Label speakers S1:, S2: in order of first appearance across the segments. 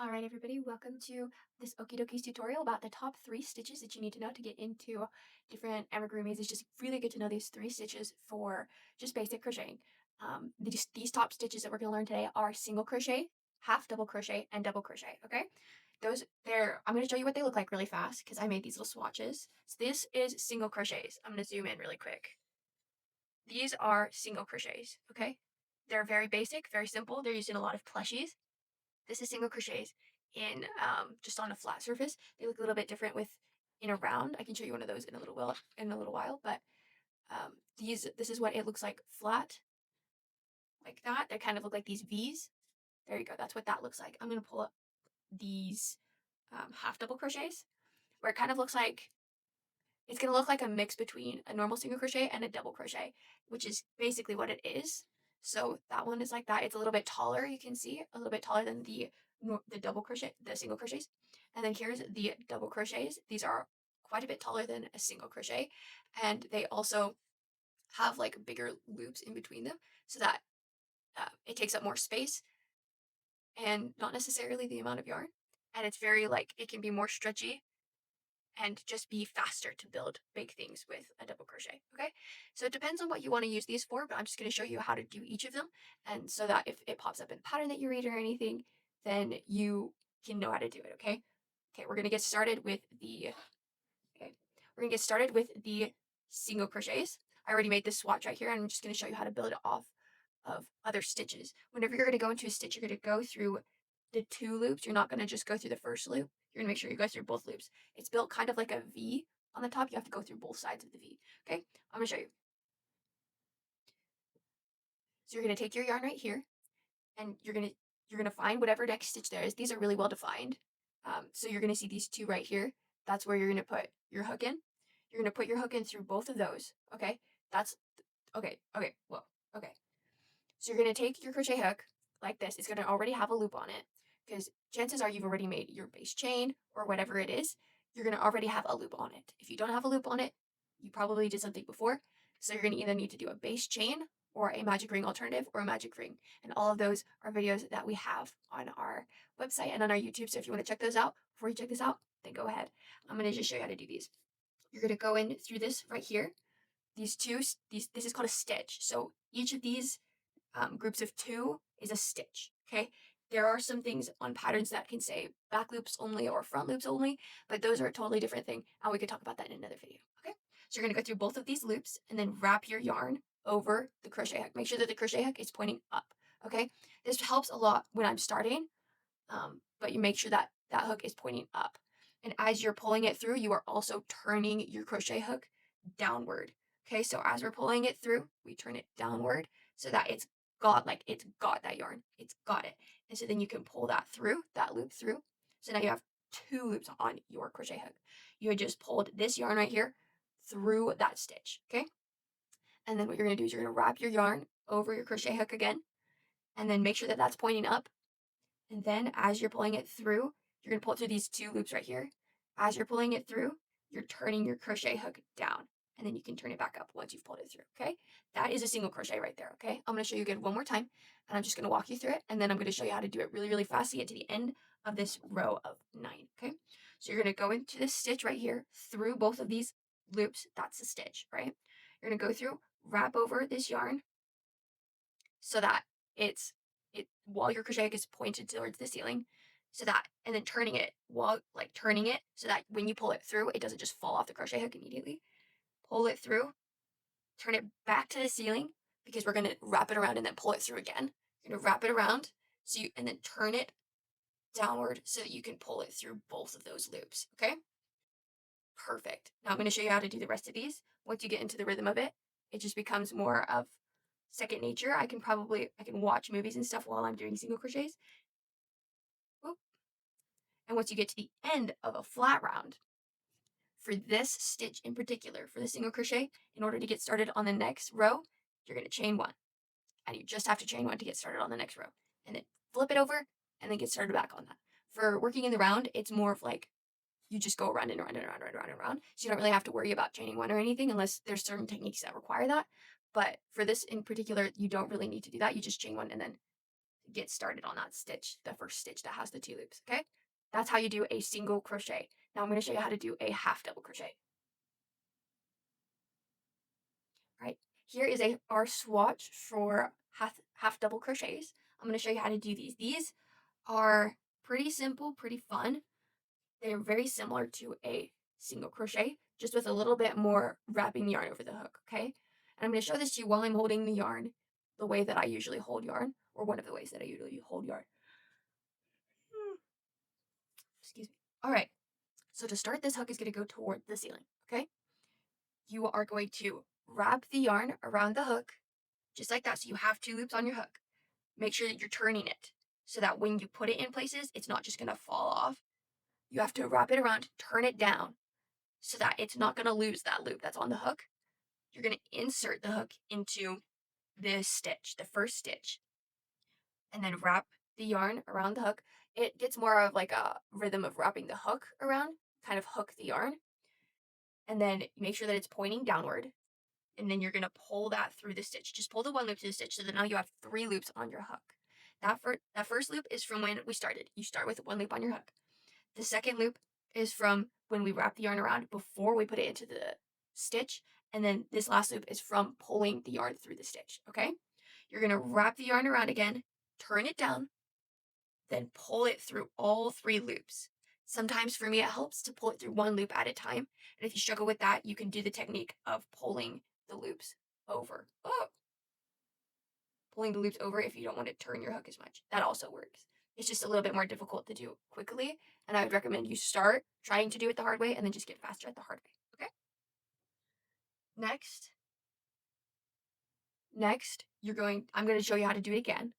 S1: Alright everybody, welcome to this Okie Dokies tutorial about the top 3 stitches that you need to know to get into different amigurumis. It's just really good to know these 3 stitches for just basic crocheting. These top stitches that we're going to learn today are single crochet, half double crochet, and double crochet, okay? I'm going to show you what they look like really fast because I made these little swatches. So this is single crochets. I'm going to zoom in really quick. These are single crochets, okay? They're very basic, very simple. They're used in a lot of plushies. This is single crochets in just on a flat surface. They look a little bit different with in a round. I can show you one of those in a little while. But this is what it looks like flat, like that. They kind of look like these V's. There you go. That's what that looks like. I'm gonna pull up these half double crochets, where it kind of looks like it's gonna look like a mix between a normal single crochet and a double crochet, which is basically what it is. So that one is like that. It's a little bit taller. You can see a little bit taller than the double crochet, the single crochets. And then here's the double crochets. These are quite a bit taller than a single crochet, and they also have like bigger loops in between them, so that it takes up more space and not necessarily the amount of yarn. And it's very like it can be more stretchy and just be faster to build big things with a double crochet. Okay, so it depends on what you want to use these for, but I'm just going to show you how to do each of them, and so that if it pops up in the pattern that you read or anything, then you can know how to do it. Okay, we're going to get started with the single crochets. I already made this swatch right here, and I'm just going to show you how to build it off of other stitches. Whenever you're going to go into a stitch, you're going to go through the 2 loops. You're not going to just go through the first loop. You're going to make sure you go through both loops. It's built kind of like a V on the top. You have to go through both sides of the V. Okay, I'm going to show you. So you're going to take your yarn right here, and you're going to find whatever next stitch there is. These are really well defined. So you're going to see these 2 right here. That's where you're going to put your hook in. You're going to put your hook in through both of those. Okay, that's okay. Whoa. Okay. So you're going to take your crochet hook like this. It's going to already have a loop on it, because chances are you've already made your base chain or whatever it is. You're going to already have a loop on it. If you don't have a loop on it, you probably did something before. So you're going to either need to do a base chain or a magic ring alternative or a magic ring. And all of those are videos that we have on our website and on our YouTube. So if you want to check those out, before you check this out, then go ahead. I'm going to just show you how to do these. You're going to go in through this right here. This is called a stitch. So each of these groups of 2 is a stitch. Okay, there are some things on patterns that can say back loops only or front loops only, but those are a totally different thing, and we could talk about that in another video. Okay, so you're going to go through both of these loops and then wrap your yarn over the crochet hook. Make sure that the crochet hook is pointing up. Okay, this helps a lot when I'm starting, but you make sure that that hook is pointing up, and as you're pulling it through, you are also turning your crochet hook downward. Okay, so as we're pulling it through, we turn it downward so that it's got that yarn. It's got it. And so then you can pull that through, that loop through. So now you have 2 loops on your crochet hook. You had just pulled this yarn right here through that stitch. Okay. And then what you're going to do is you're going to wrap your yarn over your crochet hook again, and then make sure that that's pointing up. And then as you're pulling it through, you're going to pull it through these 2 loops right here. As you're pulling it through, you're turning your crochet hook down, and then you can turn it back up once you've pulled it through. Okay, that is a single crochet right there. Okay, I'm going to show you again one more time, and I'm just going to walk you through it, and then I'm going to show you how to do it really, really fast to get to the end of this row of 9. Okay, so you're going to go into this stitch right here through both of these loops. That's a stitch, right? You're going to go through, wrap over this yarn so that it's while your crochet hook is pointed towards the ceiling, so that, and then turning it so that when you pull it through, it doesn't just fall off the crochet hook immediately. Pull it through, turn it back to the ceiling, because we're going to wrap it around and then pull it through again. You're going to wrap it around and then turn it downward so that you can pull it through both of those loops. Okay, perfect. Now I'm going to show you how to do the rest of these. Once you get into the rhythm of it, it just becomes more of second nature. I can watch movies and stuff while I'm doing single crochets. And once you get to the end of a flat round, for this stitch in particular, for the single crochet, in order to get started on the next row, you're going to chain 1. And you just have to chain 1 to get started on the next row. And then flip it over and then get started back on that. For working in the round, it's more of like you just go around and around and around and around and around. So you don't really have to worry about chaining 1 or anything, unless there's certain techniques that require that. But for this in particular, you don't really need to do that. You just chain 1 and then get started on that stitch, the first stitch that has the 2 loops, okay? That's how you do a single crochet. Now I'm going to show you how to do a half double crochet. All right, here is our swatch for half double crochets. I'm going to show you how to do these. These are pretty simple, pretty fun. They're very similar to a single crochet, just with a little bit more wrapping the yarn over the hook, okay? And I'm going to show this to you while I'm holding the yarn, the way that I usually hold yarn, or one of the ways that I usually hold yarn. Excuse me. All right, so to start, this hook is going to go toward the ceiling, okay? You are going to wrap the yarn around the hook, just like that, so you have 2 loops on your hook. Make sure that you're turning it, so that when you put it in places, it's not just going to fall off. You have to wrap it around, turn it down, so that it's not going to lose that loop that's on the hook. You're going to insert the hook into this stitch, the first stitch, and then wrap the yarn around the hook. It gets more of like a rhythm of wrapping the hook around, kind of hook the yarn, and then make sure that it's pointing downward, and then you're going to pull that through the stitch. Just pull the 1 loop to the stitch, so that now you have 3 loops on your hook. That first loop is from when we started. You start with 1 loop on your hook. The second loop is from when we wrap the yarn around before we put it into the stitch. And then this last loop is from pulling the yarn through the stitch, okay? You're going to wrap the yarn around again, turn it down, then pull it through all 3 loops. Sometimes for me, it helps to pull it through 1 loop at a time. And if you struggle with that, you can do the technique of pulling the loops over. Oh, pulling the loops over if you don't want to turn your hook as much. That also works. It's just a little bit more difficult to do quickly, and I would recommend you start trying to do it the hard way and then just get faster at the hard way, okay? Next, I'm going to show you how to do it again.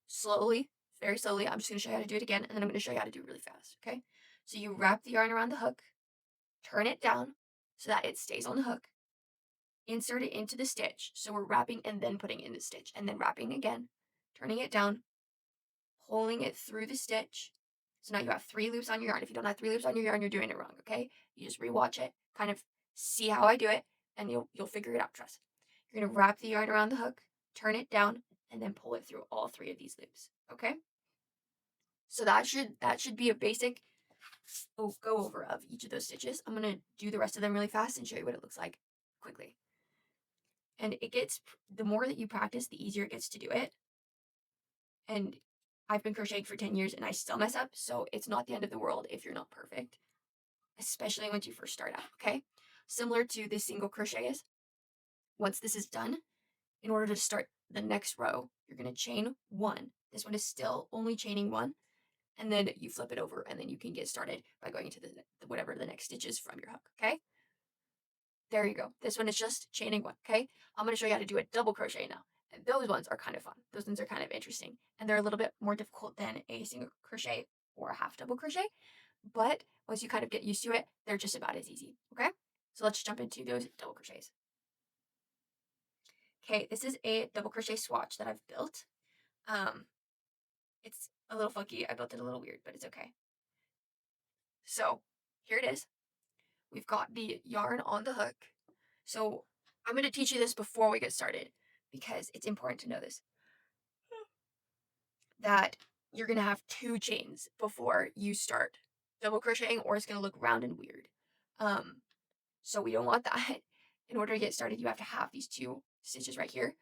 S1: Slowly, very slowly, I'm just going to show you how to do it again, and then I'm going to show you how to do it really fast, okay? So you wrap the yarn around the hook, turn it down so that it stays on the hook, insert it into the stitch. So we're wrapping and then putting in the stitch, and then wrapping again, turning it down, pulling it through the stitch. So now you have 3 loops on your yarn. If you don't have 3 loops on your yarn, you're doing it wrong, okay? You just rewatch it, kind of see how I do it, and you'll figure it out, trust. You're going to wrap the yarn around the hook, turn it down, and then pull it through all 3 of these loops, okay? So that should be a basic go over of each of those stitches. I'm going to do the rest of them really fast and show you what it looks like quickly. And the more that you practice, the easier it gets to do it. And I've been crocheting for 10 years and I still mess up, so it's not the end of the world if you're not perfect, especially once you first start out, okay? Similar to the single crochet is, once this is done, in order to start the next row, you're going to chain 1. This one is still only chaining 1, and then you flip it over, and then you can get started by going into whatever the next stitch is from your hook, okay? There you go. This one is just chaining 1, okay? I'm going to show you how to do a double crochet now. And those ones are kind of fun. Those ones are kind of interesting. And they're a little bit more difficult than a single crochet or a half double crochet. But once you kind of get used to it, they're just about as easy, okay? So let's jump into those double crochets. Okay, this is a double crochet swatch that I've built. It's a little funky. I built it a little weird, but it's okay. So here it is. We've got the yarn on the hook. So I'm going to teach you this before we get started because it's important to know this. That you're going to have 2 chains before you start double crocheting, or it's going to look round and weird. So we don't want that. In order to get started, you have to have these 2 stitches right here.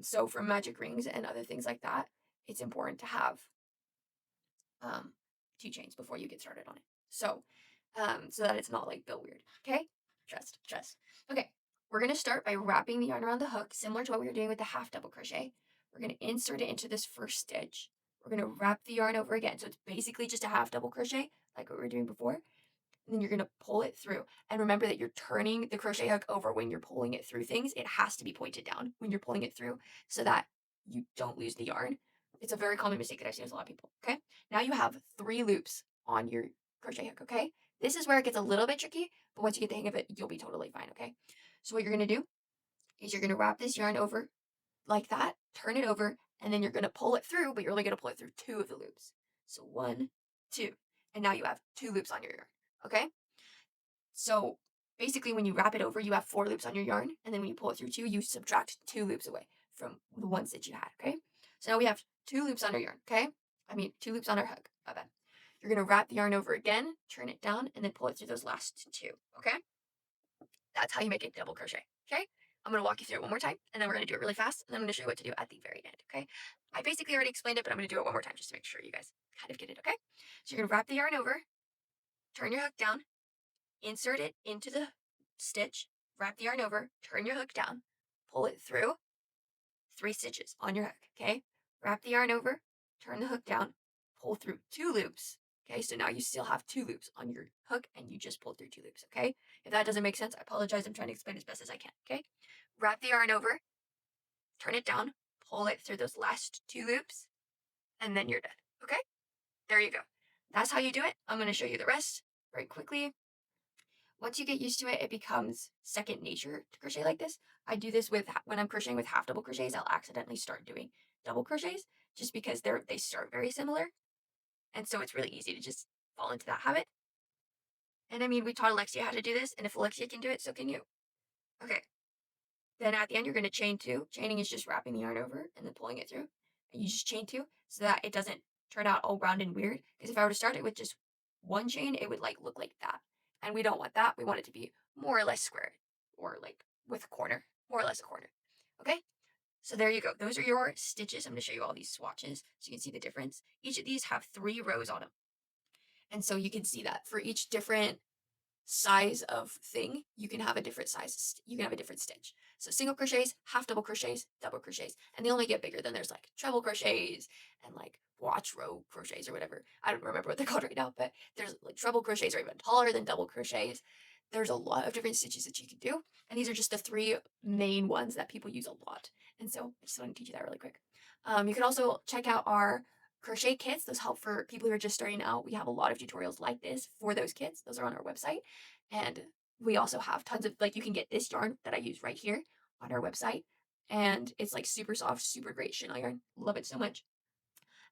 S1: So for magic rings and other things like that, it's important to have 2 chains before you get started on it. So that it's not like built weird. Okay? Trust. Okay, we're going to start by wrapping the yarn around the hook, similar to what we were doing with the half double crochet. We're going to insert it into this first stitch. We're going to wrap the yarn over again. So it's basically just a half double crochet, like what we were doing before. And then you're going to pull it through. And remember that you're turning the crochet hook over when you're pulling it through things. It has to be pointed down when you're pulling it through so that you don't lose the yarn. It's a very common mistake that I've seen with a lot of people, okay? Now you have 3 loops on your crochet hook, okay? This is where it gets a little bit tricky, but once you get the hang of it, you'll be totally fine, okay? So what you're going to do is you're going to wrap this yarn over like that, turn it over, and then you're going to pull it through, but you're only going to pull it through 2 of the loops. So 1, 2, and now you have 2 loops on your yarn, okay? So basically when you wrap it over, you have 4 loops on your yarn, and then when you pull it through 2, you subtract 2 loops away from the ones that you had, okay? So now we have 2 loops on our yarn, okay? I mean, 2 loops on our hook, my bad. You're gonna wrap the yarn over again, turn it down, and then pull it through those last 2, okay? That's how you make a double crochet, okay? I'm gonna walk you through it one more time, and then we're gonna do it really fast, and then I'm gonna show you what to do at the very end, okay? I basically already explained it, but I'm gonna do it one more time just to make sure you guys kind of get it, okay? So you're gonna wrap the yarn over, turn your hook down, insert it into the stitch, wrap the yarn over, turn your hook down, pull it through 3 stitches on your hook, okay? Wrap the yarn over, turn the hook down, pull through 2 loops, okay? So now you still have 2 loops on your hook and you just pulled through 2 loops, okay? If that doesn't make sense, I apologize. I'm trying to explain as best as I can, okay? Wrap the yarn over, turn it down, pull it through those last 2 loops, and then you're done, okay? There you go. That's how you do it. I'm going to show you the rest very quickly. Once you get used to it, it becomes second nature to crochet like this. I do this with when I'm crocheting with half double crochets, I'll accidentally start doing double crochets just because they start very similar. And so it's really easy to just fall into that habit. And I mean, we taught Alexia how to do this, and if Alexia can do it, so can you. Okay. Then at the end, you're going to chain 2. Chaining is just wrapping the yarn over and then pulling it through. And you just chain 2 so that it doesn't turn out all round and weird. Because if I were to start it with just one chain, it would like look like that. And we don't want that. We want it to be more or less square or like with a corner, more or less a corner. Okay? So there you go. Those are your stitches. I'm going to show you all these swatches so you can see the difference. Each of these have 3 rows on them. And so you can see that for each different size of thing, you can have a different size, you can have a different stitch. So single crochets, half double crochets, double crochets, and they only get bigger. Then there's like treble crochets and like watch row crochets or whatever. I don't remember what they're called right now, but there's like treble crochets are even taller than double crochets. There's a lot of different stitches that you can do, and these are just the 3 main ones that people use a lot. And so I just want to teach you that really quick. You can also check out our crochet kits. Those help for people who are just starting out. We have a lot of tutorials like this for those kits. Those are on our website. And we also have tons of, like, you can get this yarn that I use right here on our website. And it's like super soft, super great chenille yarn. Love it so much.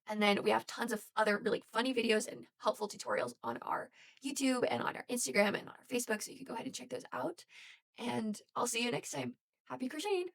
S1: And then we have tons of other really funny videos and helpful tutorials on our YouTube and on our Instagram and on our Facebook. So you can go ahead and check those out. And I'll see you next time. Happy crocheting!